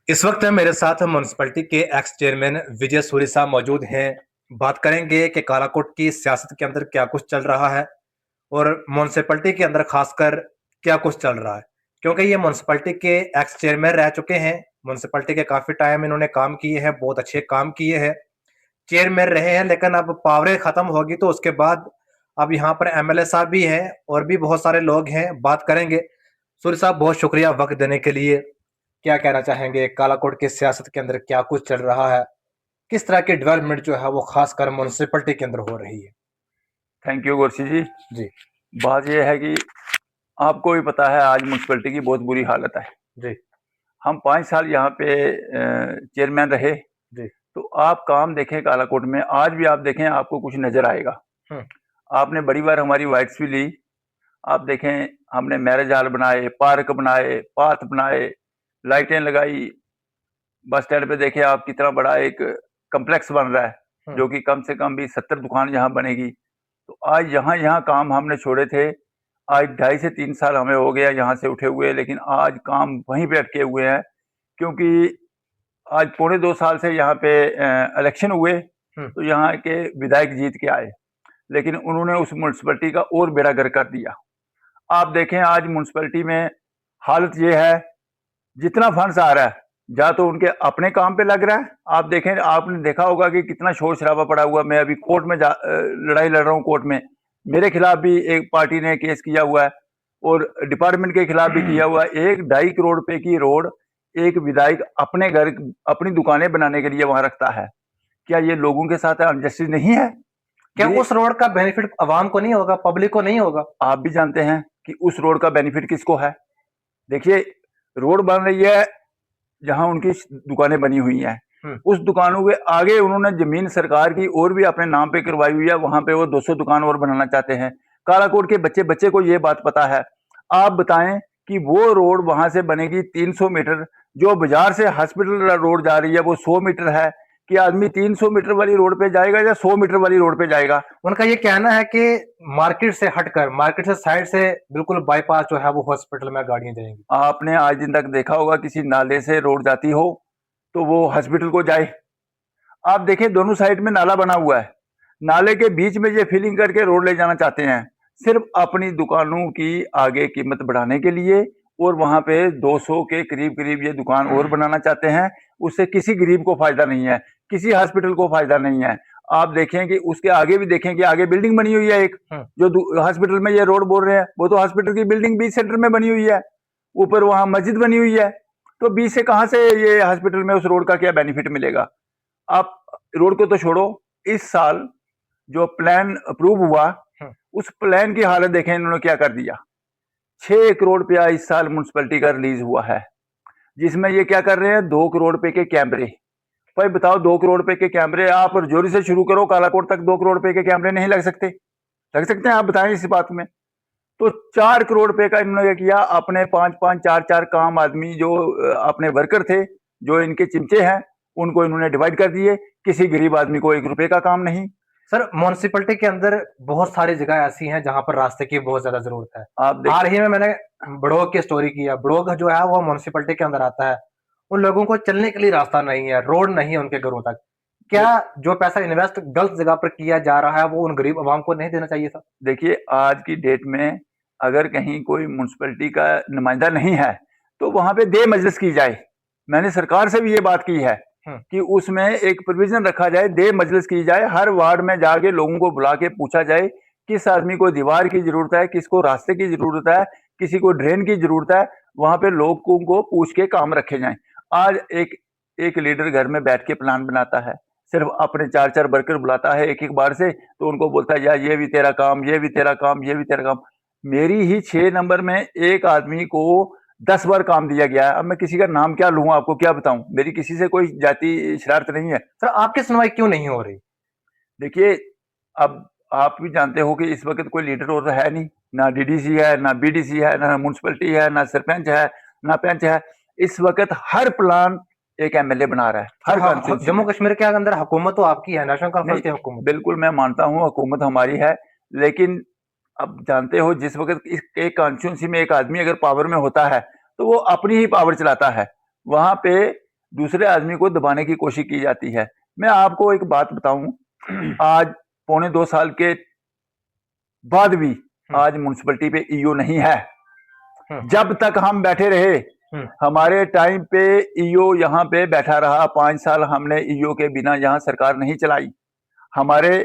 इस वक्त मेरे साथ म्यूनसिपैलिटी के एक्स चेयरमैन विजय सूरी साहब मौजूद हैं। बात करेंगे कि कालाकोट की सियासत के अंदर क्या कुछ चल रहा है और म्यूनसिपैलिटी के अंदर खासकर क्या कुछ चल रहा है, क्योंकि ये म्यूनसिपैलिटी के एक्स चेयरमैन रह चुके हैं। म्यूनसिपैलिटी के काफी टाइम इन्होंने काम किए हैं, बहुत अच्छे काम किए हैं, चेयरमैन रहे हैं। लेकिन अब पावरें खत्म होगी तो उसके बाद अब यहाँ पर एमएलए साहब भी हैं और भी बहुत सारे लोग हैं। बात करेंगे। सूरी साहब, बहुत शुक्रिया वक्त देने के लिए। क्या कहना चाहेंगे, कालाकोट की सियासत के अंदर क्या कुछ चल रहा है, किस तरह की डेवलपमेंट जो है वो खासकर म्यूनसिपैलिटी के अंदर हो रही है? थैंक यू गुरशी जी। जी बात यह है कि आपको भी पता है आज म्यूनसिपैलिटी की बहुत बुरी हालत है। जी हम 5 साल यहाँ पे चेयरमैन रहे। जी। तो आप काम देखें कालाकोट में, आज भी आप देखें आपको कुछ नजर आएगा। हम्म। आपने बड़ी बार हमारी वाइट्स भी ली। आप देखें हमने मैरिज हॉल बनाए, पार्क बनाए, पार्क बनाए, लाइटें लगाई। बस स्टैंड पे देखे आप कितना बड़ा एक कम्प्लेक्स बन रहा है जो कि कम से कम भी 70 दुकान यहाँ बनेगी। तो आज यहाँ यहाँ काम हमने छोड़े थे। आज 2.5 से 3 साल हमें हो गया यहाँ से उठे हुए, लेकिन आज काम वहीं पे अटके हुए हैं। क्योंकि आज 1.25 साल से यहाँ पे इलेक्शन हुए तो यहाँ के विधायक जीत के आए, लेकिन उन्होंने उस म्यूनसिपैलिटी का और बेड़ा गर्क कर दिया। आप देखें आज म्यूनसिपैलिटी में हालत ये है, जितना फंड्स आ रहा है या तो उनके अपने काम पे लग रहा है। आप देखें, आपने देखा होगा कि कितना शोर शराबा पड़ा हुआ। मैं अभी कोर्ट में लड़ाई लड़ रहा हूँ। कोर्ट में मेरे खिलाफ भी एक पार्टी ने केस किया हुआ है और डिपार्टमेंट के खिलाफ भी किया हुआ है। 1-2.5 करोड़ रुपए की रोड एक विधायक अपने घर, अपनी दुकानें बनाने के लिए वहां रखता है। क्या ये लोगों के साथ अनजस्टिस नहीं है? क्या उस रोड का बेनिफिट आवाम को नहीं होगा, पब्लिक को नहीं होगा? आप भी जानते हैं कि उस रोड का बेनिफिट किसको है। देखिए, रोड बन रही है जहां उनकी दुकानें बनी हुई हैं, उस दुकानों के आगे उन्होंने जमीन सरकार की और भी अपने नाम पे करवाई हुई है। वहां पे वो 200 दुकान और बनाना चाहते हैं। कालाकोट के बच्चे बच्चे को ये बात पता है। आप बताएं कि वो रोड वहां से बनेगी 300 मीटर, जो बाजार से हॉस्पिटल रोड जा रही है वो 100 मीटर है। कि आदमी 300 मीटर वाली रोड पे जाएगा या 100 मीटर वाली रोड पे जाएगा? उनका ये कहना है कि मार्केट से हटकर, मार्केट से साइड से बिल्कुल बाईपास जो है वो हॉस्पिटल में गाड़ियां जाएंगी। आपने आज दिन तक देखा होगा किसी नाले से रोड जाती हो तो वो हॉस्पिटल को जाए? आप देखें दोनों साइड में नाला बना हुआ है, नाले के बीच में ये फिलिंग करके रोड ले जाना चाहते हैं, सिर्फ अपनी दुकानों की आगे कीमत बढ़ाने के लिए। और वहां पे 200 के करीब करीब ये दुकान और बनाना चाहते हैं। उससे किसी गरीब को फायदा नहीं है, किसी हॉस्पिटल को फायदा नहीं है। आप देखें कि उसके आगे भी देखें कि आगे बिल्डिंग बनी हुई है एक, जो हॉस्पिटल में ये रोड बोल रहे हैं वो तो हॉस्पिटल की बिल्डिंग बीच सेंटर में बनी हुई है। ऊपर वहां मस्जिद बनी हुई है। तो बीच से कहां से ये हॉस्पिटल में उस रोड का क्या बेनिफिट मिलेगा? आप रोड को तो छोड़ो, इस साल जो प्लान अप्रूव हुआ उस प्लान की हालत देखें इन्होंने क्या कर दिया। 6 करोड़ रुपया इस साल म्यूनसिपैलिटी का रिलीज हुआ है, जिसमें ये क्या कर रहे हैं, 2 करोड़ रुपए के कैमरे। भाई बताओ, 2 करोड़ रुपए के कैमरे आप जोरी से शुरू करो, कालाकोट तक 2 करोड़ रुपए के कैमरे नहीं लग सकते? लग सकते हैं? आप बताएं इस बात में। तो 4 करोड़ रुपए का इन्होंने क्या किया, अपने 5-5, 4-4 काम आदमी जो अपने वर्कर थे, जो इनके चिमचे हैं, उनको इन्होंने डिवाइड कर दिए। किसी गरीब आदमी को 1 रुपए का काम नहीं। सर, म्यूनसिपैलिटी के अंदर बहुत सारी जगह ऐसी हैं जहां पर रास्ते की बहुत ज्यादा जरूरत है। आप हाल ही में मैंने बड़ोग की स्टोरी की है। बड़ोग जो है वो म्यूनसिपैलिटी के अंदर आता है। उन लोगों को चलने के लिए रास्ता नहीं है, रोड नहीं है उनके घरों तक। क्या जो पैसा इन्वेस्ट गलत जगह पर किया जा रहा है वो उन गरीब आवाम को नहीं देना चाहिए था? देखिए, आज की डेट में अगर कहीं कोई म्यूनसिपैलिटी का नुमाइंदा नहीं है तो वहां पे दे मजलिस की जाए। मैंने सरकार से भी ये बात की है कि उसमें एक प्रोविजन रखा जाए, दे मजलिस की जाए। हर वार्ड में जाके लोगों को बुला के पूछा जाए किस आदमी को दीवार की जरूरत है, किसको रास्ते की जरूरत है, किसी को ड्रेन की जरूरत है। वहां पे लोगों को पूछ के काम रखे जाए। आज एक लीडर घर में बैठ के प्लान बनाता है, सिर्फ अपने 4-4 वर्कर बुलाता है एक एक बार से, तो उनको बोलता है यार ये भी तेरा काम, ये भी तेरा काम, ये भी तेरा काम। मेरी ही 6 नंबर में एक आदमी को 10 बार काम दिया गया है। अब मैं किसी का नाम क्या लूं, आपको क्या बताऊं? मेरी किसी से कोई जाति शरारत नहीं है। सर, आपकी सुनवाई क्यों नहीं हो रही? देखिए, अब आप भी जानते हो कि इस वक्त कोई लीडर और है नहीं, ना डीडीसी है, ना बीडीसी है, ना म्यूनसिपैलिटी है, ना सरपंच है, ना पंच है। इस वक्त हर प्लान एक एमएलए बना रहा है, हर कॉन्स्टिट्यूंसी। जम्मू कश्मीर के अंदर हुकूमत तो आपकी है, नेशनल कॉन्फ्रेंस की हुकूमत। बिल्कुल, मैं मानता हूँ हुकूमत हमारी है, लेकिन अब जानते हो जिस वक्त एक कॉन्स्टिट्यूंसी में एक आदमी अगर पावर में होता है तो वो अपनी ही पावर चलाता है। वहां पे दूसरे आदमी को दबाने की कोशिश की जाती है। मैं आपको एक बात बताऊं, आज 1.25 साल के बाद भी आज म्युनिसिपैलिटी पे ईओ नहीं है। जब तक हम बैठे रहे, हमारे टाइम पे ईओ यहाँ पे बैठा रहा। 5 साल हमने ईओ के बिना यहाँ सरकार नहीं चलाई। हमारे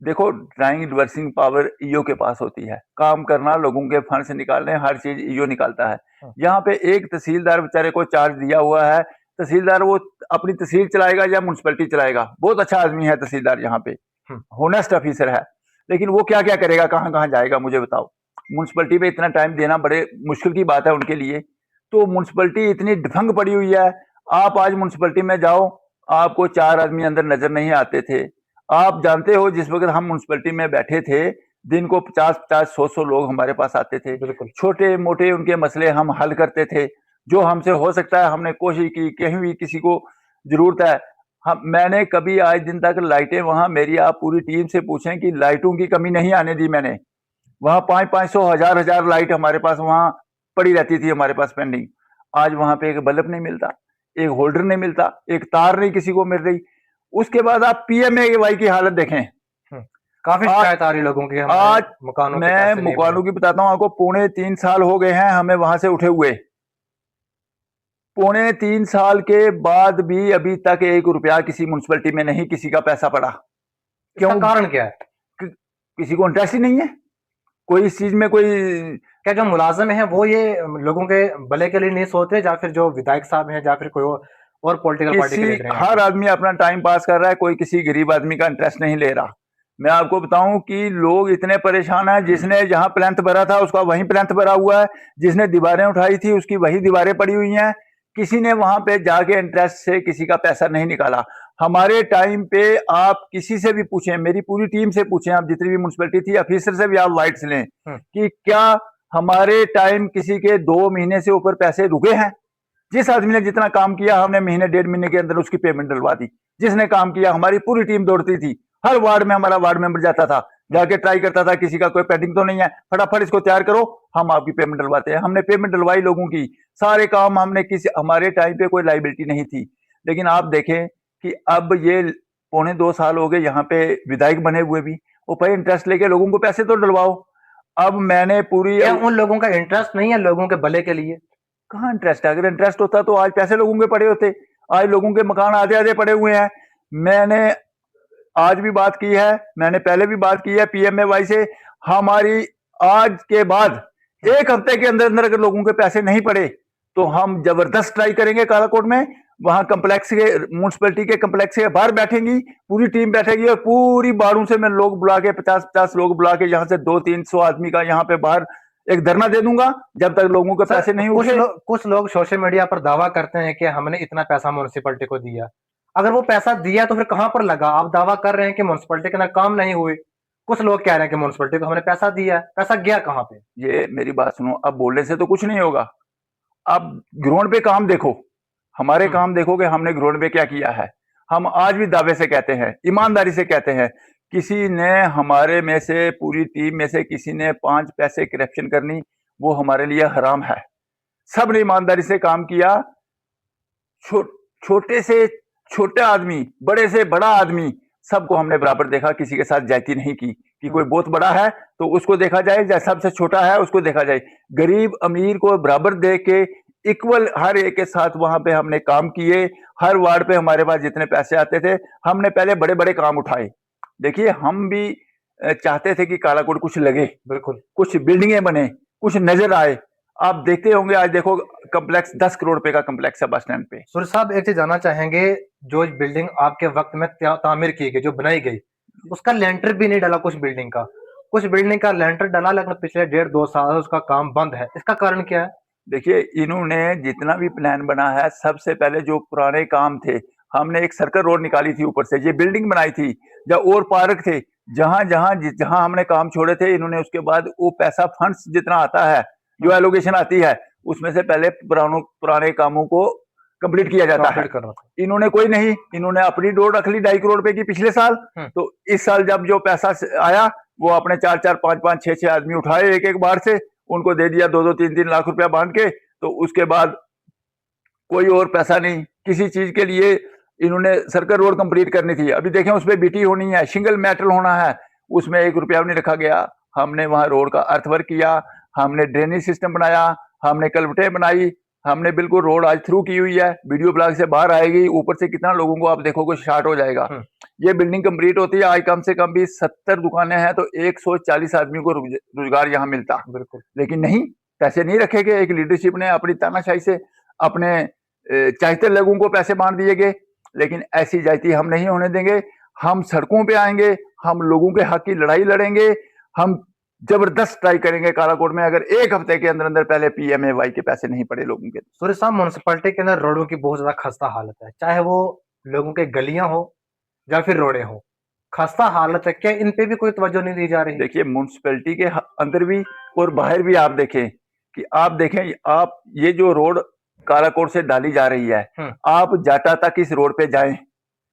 देखो, ड्राइंग रिवर्सिंग पावर ईओ के पास होती है, काम करना, लोगों के फंड से निकालने, हर चीज ईओ निकालता है। यहाँ पे एक तहसीलदार बेचारे को चार्ज दिया हुआ है। तहसीलदार वो अपनी तहसील चलाएगा या म्युनिसिपैलिटी चलाएगा? बहुत अच्छा आदमी है तहसीलदार, यहाँ पे होनेस्ट ऑफिसर है, लेकिन वो क्या क्या करेगा, कहाँ कहाँ जाएगा, मुझे बताओ। म्युनिसिपैलिटी पे इतना टाइम देना बड़े मुश्किल की बात है उनके लिए। तो म्युनिसिपैलिटी इतनी ढंग पड़ी हुई है। आप आज म्युनिसिपैलिटी में जाओ, आपको 4 आदमी अंदर नजर नहीं आते थे। आप जानते हो, जिस वक्त हम म्युनिसिपैलिटी में बैठे थे, दिन को 50-50, 100-100 लोग हमारे पास आते थे। छोटे मोटे उनके मसले हम हल करते थे, जो हमसे हो सकता है हमने कोशिश की। कहीं भी किसी को जरूरत है, मैंने कभी आज दिन तक लाइटें वहां, मेरी आप पूरी टीम से पूछें कि लाइटों की कमी नहीं आने दी मैंने। वहां 500-500, 1000 लाइट हमारे पास वहां पड़ी रहती थी, हमारे पास पेंडिंग। आज वहां पे एक बल्ब नहीं मिलता, एक होल्डर नहीं मिलता, एक तार नहीं किसी को मिल रही। उसके बाद आप पीएमएवाई की हालत देखें, काफी शिकायत आ रही लोगों की। आज मैं मकानों की बताता हूं आपको, 3.25 साल हो गए हैं हमें वहां से उठे हुए। 3.25 साल के बाद भी अभी तक 1 रुपया किसी म्युनिसिपैलिटी में नहीं किसी का पैसा पड़ा। क्यों? कारण क्या है? किसी को इंटरेस्ट ही नहीं है कोई इस चीज में। कोई क्या जो मुलाजिम है वो ये लोगों के भले के लिए नहीं सोचते, या फिर जो विधायक साहब हैं, या फिर कोई और पॉलिटिकल पार्टी के देख रहे हैं? हर आदमी अपना टाइम पास कर रहा है, कोई किसी गरीब आदमी का इंटरेस्ट नहीं ले रहा। मैं आपको बताऊं कि लोग इतने परेशान हैं, जिसने जहां प्लैंथ भरा था उसका वहीं प्लैंथ भरा हुआ है, जिसने दीवारें उठाई थी उसकी वही दीवारें पड़ी हुई हैं। किसी ने वहां पे जाके इंटरेस्ट से किसी का पैसा नहीं निकाला। हमारे टाइम पे आप किसी से भी पूछें, मेरी पूरी टीम से पूछें, आप जितनी भी म्युनिसिपैलिटी थी, ऑफिसर से भी आप वाइट्स लें कि क्या हमारे टाइम किसी के 2 महीने से ऊपर पैसे रुके हैं? जिस आदमी ने जितना काम किया, हमने महीने 1.5 महीने के अंदर उसकी पेमेंट डलवा दी। जिसने काम किया, हमारी पूरी टीम दौड़ती थी, हर वार्ड में हमारा वार्ड मेंबर जाता था, जाके ट्राई करता था किसी का कोई पेंडिंग तो नहीं है, फटाफट इसको तैयार करो, हम आपकी पेमेंट डलवाते हैं। हमने पेमेंट डलवाई लोगों की, सारे काम हमने किसी, हमारे टाइम पे कोई लाइबिलिटी नहीं थी। लेकिन आप देखें कि अब ये 1.25 साल हो गए यहाँ पे विधायक बने हुए भी, वो भाई इंटरेस्ट लेके लोगों को पैसे तो डलवाओ। अब मैंने पूरी, उन लोगों का इंटरेस्ट नहीं है लोगों के भले के लिए? कहाँ इंटरेस्ट है? अगर इंटरेस्ट होता तो आज पैसे लोगों के पड़े होते। आज लोगों के मकान आधे आधे पड़े हुए हैं। मैंने आज भी बात की है, मैंने पहले भी बात की है पीएमएवाई से। हमारी आज के बाद 1 हफ्ते के अंदर अंदर अगर लोगों के पैसे नहीं पड़े तो हम जबरदस्त ट्राई करेंगे कालाकोट में। वहां कम्प्लेक्स के, म्युनिसिपैलिटी के कम्प्लेक्स के बाहर बैठेंगी, पूरी टीम बैठेगी और पूरी बाड़ों से मैं लोग बुला के 50-50 लोग बुला के यहाँ से 200-300 आदमी का यहाँ पे बाहर एक धरना दे दूंगा जब तक लोगों के पैसे नहीं उठे। कुछ लोग सोशल मीडिया पर दावा करते हैं कि हमने इतना पैसा म्युनिसिपैलिटी को दिया। अगर वो पैसा दिया तो फिर कहां पर लगा? आप दावा कर रहे हैं कि म्युनिसिपैलिटी के ना काम नहीं हुए, कुछ लोग कह रहे हैं कि म्युनिसिपैलिटी को हमने पैसा दिया, पैसा गया कहां पे? ये मेरी बात सुनो, अब बोलने से तो कुछ नहीं होगा। अब ग्राउंड पे काम देखो, हमारे काम देखो कि हमने ग्राउंड पे क्या किया है। हम आज भी दावे से कहते हैं, ईमानदारी से कहते हैं, किसी ने हमारे में से, पूरी टीम में से किसी ने 5 पैसे करप्शन करनी, वो हमारे लिए हराम है। सब ने ईमानदारी से काम किया। छोटे से छोटा आदमी, बड़े से बड़ा आदमी, सबको हमने बराबर देखा, किसी के साथ जाति नहीं की कि कोई बहुत बड़ा है तो उसको देखा जाए, या सबसे छोटा है उसको देखा जाए। गरीब अमीर को बराबर देख के इक्वल हर एक के साथ वहां पे हमने काम किए। हर वार्ड पे हमारे पास जितने पैसे आते थे, हमने पहले बड़े बड़े काम उठाए। देखिए, हम भी चाहते थे कि कालाकोट कुछ लगे, बिल्कुल, कुछ बिल्डिंगें बने, कुछ नजर आए। आप देखते होंगे, आज देखो कम्प्लेक्स 10 करोड़ रुपए का कम्प्लेक्स है बस स्टैंड पे। सूर्य साहब, एक चीज जानना चाहेंगे, जो बिल्डिंग आपके वक्त में तामीर की गई, जो बनाई गई, उसका लेंटर भी नहीं डाला। कुछ बिल्डिंग का लेंटर डाला, लेकिन पिछले 1.5-2 साल उसका काम बंद है। इसका कारण क्या है? देखिए, इन्होंने जितना भी प्लान बना है, सबसे पहले जो पुराने काम थे, हमने एक सर्कल रोड निकाली थी ऊपर से, ये बिल्डिंग बनाई थी, या और पार्क थे, जहां जहां जहां हमने काम छोड़े थे, इन्होंने उसके बाद वो पैसा फंड्स जितना आता है, जो एलोकेशन आती है, उसमें से पहले पुराने कामों को कंप्लीट किया जाता है। इन्होंने कोई नहीं, इन्होंने अपनी डोर रख ली 2.5 करोड़ रुपए की पिछले साल। तो इस साल जब जो पैसा आया, वो अपने 4-4, 5-5, 6-6 आदमी उठाए एक एक बार से, उनको दे दिया 2-2, 3-3 लाख रुपया बांध के। तो उसके बाद कोई और पैसा नहीं किसी चीज के लिए इन्होंने सर्कल रोड कंप्लीट करनी थी, अभी देखें उस पर बीटी होनी है, शिंगल मेटल होना है, उसमें 1 रुपया भी नहीं रखा गया। हमने वहां रोड का अर्थवर्क किया, हमने ड्रेनेज सिस्टम बनाया, हमने कलवटें बनाई, हमने बिल्कुल रोड आज थ्रू की हुई है, वीडियो ब्लॉग से बाहर आएगी, ऊपर से कितना लोगों को आप देखोगे स्टार्ट हो जाएगा। ये बिल्डिंग कंप्लीट होती है, आज कम से कम भी 70 दुकानें हैं, तो 140 आदमी को रोजगार यहाँ मिलता। बिल्कुल। लेकिन नहीं, पैसे नहीं रखे गए, एक लीडरशिप ने अपनी तानाशाही से अपने चाहते लोगों को पैसे बांट दिए गए। लेकिन ऐसी जाति हम नहीं होने देंगे, हम सड़कों पे आएंगे, हम लोगों के हक की लड़ाई लड़ेंगे, हम जबरदस्त ट्राई करेंगे कालाकोट में, अगर 1 हफ्ते के अंदर अंदर पहले PMAY के पैसे नहीं पड़े लोगों के। सूर्य साहब, म्यूनसिपैलिटी के अंदर रोडों की बहुत ज्यादा खस्ता हालत है, चाहे वो लोगों के गलियां हो या फिर रोडें हो, खस्ता हालत है, क्या इन पे भी कोई तवज्जो नहीं दी जा रही? देखिए, म्यूनसिपैलिटी के अंदर भी और बाहर भी आप देखें कि आप ये जो रोड कालाकोट से डाली जा रही है, आप जाटा तक इस रोड पे जाएं,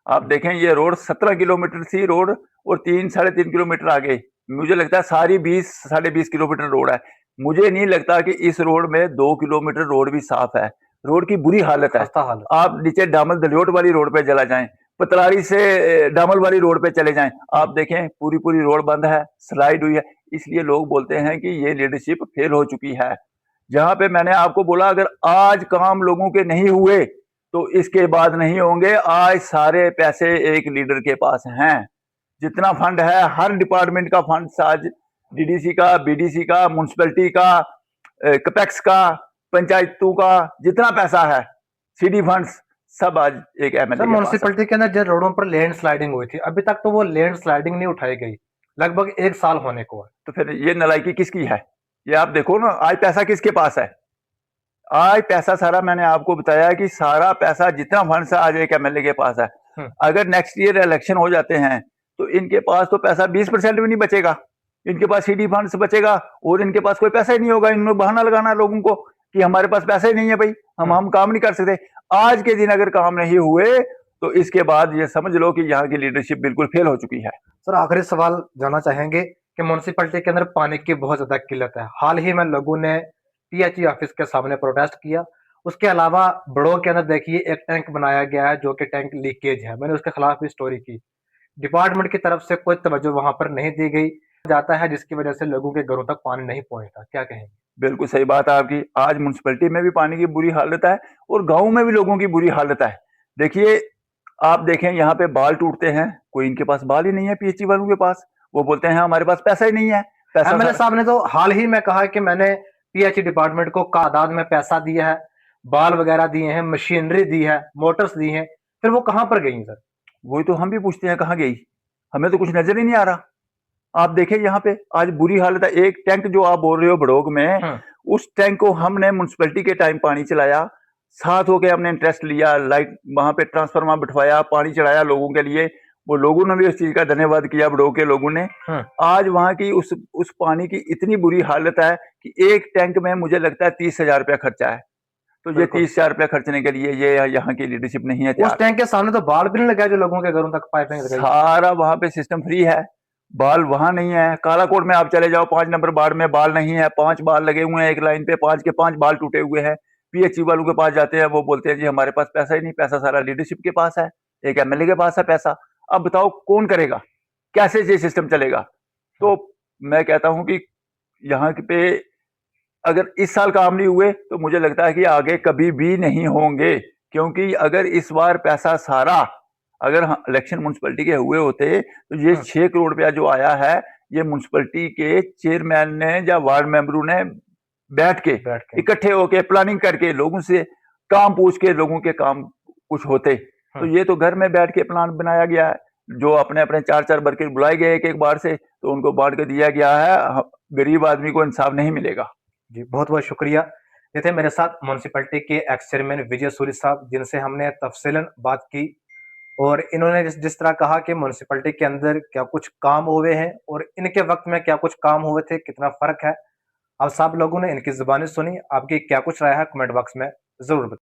आप देखें ये रोड 17 किलोमीटर सी रोड और 3-3.5 किलोमीटर आगे, मुझे लगता है सारी 20-20.5 किलोमीटर रोड है। मुझे नहीं लगता कि इस रोड में 2 किलोमीटर रोड भी साफ है, रोड की बुरी हालत है। आप नीचे डामल दलियोट वाली रोड पे चला जाएं, पतलारी से डामल वाली रोड पे चले जाएं, आप देखें पूरी रोड बंद है, स्लाइड हुई है। इसलिए लोग बोलते हैं कि ये लीडरशिप फेल हो चुकी है। जहां पे मैंने आपको बोला अगर आज काम लोगों के नहीं हुए तो इसके बाद नहीं होंगे। आज सारे पैसे एक लीडर के पास हैं, जितना फंड है हर डिपार्टमेंट का फंड आज DDC का, BDC का, म्यूनसिपैलिटी का, कपेक्स का, पंचायतों का जितना पैसा है, CD फंड्स सब आज एक MLA म्यूनसिपैलिटी के अंदर जिन रोडों पर लैंड स्लाइडिंग हुई थी, अभी तक तो वो लैंड स्लाइडिंग नहीं उठाई गई, लगभग 1 साल होने को है। तो फिर ये नालायकी किसकी है? ये आप देखो ना, आज पैसा किसके पास है? आज पैसा सारा, मैंने आपको बताया कि सारा पैसा जितना फंड आज एक MLA के पास है। अगर नेक्स्ट ईयर इलेक्शन हो जाते हैं तो इनके पास तो पैसा 20% भी नहीं बचेगा, इनके पास CD फंड्स बचेगा और इनके पास कोई पैसा ही नहीं होगा। इन्होंने बहाना लगाना लोगों को कि हमारे पास पैसा ही नहीं है भाई, हम काम नहीं कर सकते। आज के दिन अगर काम नहीं हुए तो इसके बाद ये समझ लो कि यहाँ की लीडरशिप बिल्कुल फेल हो चुकी है। सर, आखिरी सवाल जानना चाहेंगे कि म्यूनसिपैलिटी के अंदर पानी की बहुत ज्यादा किल्लत है। हाल ही में लोगों ने THE ऑफिस के सामने प्रोटेस्ट किया। उसके अलावा बड़ों के अंदर देखिए एक टैंक बनाया गया है जो कि टैंक लीकेज है, मैंने उसके खिलाफ भी स्टोरी की। डिपार्टमेंट की तरफ से कोई तवज्जो वहां पर नहीं दी गई जाता है, जिसकी वजह से लोगों के घरों तक पानी नहीं पहुंचता। क्या कहेंगे? बिल्कुल सही बात है आपकी। आज म्यूनसिपैलिटी में भी पानी की बुरी हालत है और गांव में भी लोगों की बुरी हालत है। देखिए, आप देखें यहाँ पे बाल टूटते हैं, कोई इनके पास बाल ही नहीं है PHE वालों के पास, वो बोलते हैं हमारे पास पैसा ही नहीं है। MLA साहब ने तो हाल ही में कहा कि मैंने PHE डिपार्टमेंट को तादाद में पैसा दिया है, बाल वगैरह दिए हैं, मशीनरी दी है, मोटर्स दी हैं, फिर वो कहां पर गई सर? वही तो हम भी पूछते हैं कहाँ गई, हमें तो कुछ नजर ही नहीं आ रहा। आप देखें यहाँ पे आज बुरी हालत है। एक टैंक जो आप बोल रहे हो बड़ोग में, उस टैंक को हमने म्यूनसिपैलिटी के टाइम पानी चलाया, साथ होके हमने इंटरेस्ट लिया, लाइट वहां पे ट्रांसफार्मर बिठवाया, पानी चढ़ाया लोगों के लिए, वो लोगों ने भी उस चीज का धन्यवाद किया बड़ोग के लोगों ने। आज वहां की उस पानी की इतनी बुरी हालत है कि एक टैंक में मुझे लगता है 30,000 रुपया खर्चा है। तो ये 30,000 रुपया खर्चने के लिए ये यहाँ की लीडरशिप नहीं है। उस टैंक के सामने तो बाल भी नहीं लगा जो लोगों के घरों तक पाइपिंग लगाई। सारा वहां पे सिस्टम फ्री है, बाल वहां नहीं है। कालाकोट में आप चले जाओ, 5 नंबर वार्ड में बाल नहीं है, 5 बाल लगे हुए हैं एक लाइन पे, 5 के 5 बाल टूटे हुए हैं। PHE वालों के पास जाते हैं, वो बोलते हैं जी हमारे पास पैसा ही नहीं, पैसा सारा लीडरशिप के पास है, एक MLA के पास है पैसा। अब बताओ कौन करेगा, कैसे ये सिस्टम चलेगा? तो मैं कहता हूं कि यहाँ पे अगर इस साल काम नहीं हुए तो मुझे लगता है कि आगे कभी भी नहीं होंगे, क्योंकि अगर इस बार पैसा सारा अगर इलेक्शन म्यूनसिपैलिटी के हुए होते तो ये 6 करोड़ रुपया जो आया है, ये म्यूनसिपैलिटी के चेयरमैन ने या वार्ड मेंबरों ने बैठ के इकट्ठे होके प्लानिंग करके लोगों से काम पूछ के लोगों के काम कुछ होते। तो ये तो घर में बैठ के प्लान बनाया गया है, जो अपने अपने 4-4 वर्कर बुलाए गए एक बार से, तो उनको बांट के दिया गया है। गरीब आदमी को इंसाफ नहीं मिलेगा। जी, बहुत बहुत शुक्रिया। ये थे मेरे साथ म्यूनसिपैलिटी के एक्स चेयरमैन विजय सूरी साहब, जिनसे हमने तफसीलन बात की और इन्होंने जिस तरह कहा कि म्यूनसिपैलिटी के अंदर क्या कुछ काम हुए हैं और इनके वक्त में क्या कुछ काम हुए थे, कितना फर्क है। अब सब लोगों ने इनकी जुबानी सुनी। आपकी क्या कुछ राय है कमेंट बॉक्स में जरूर बताएं।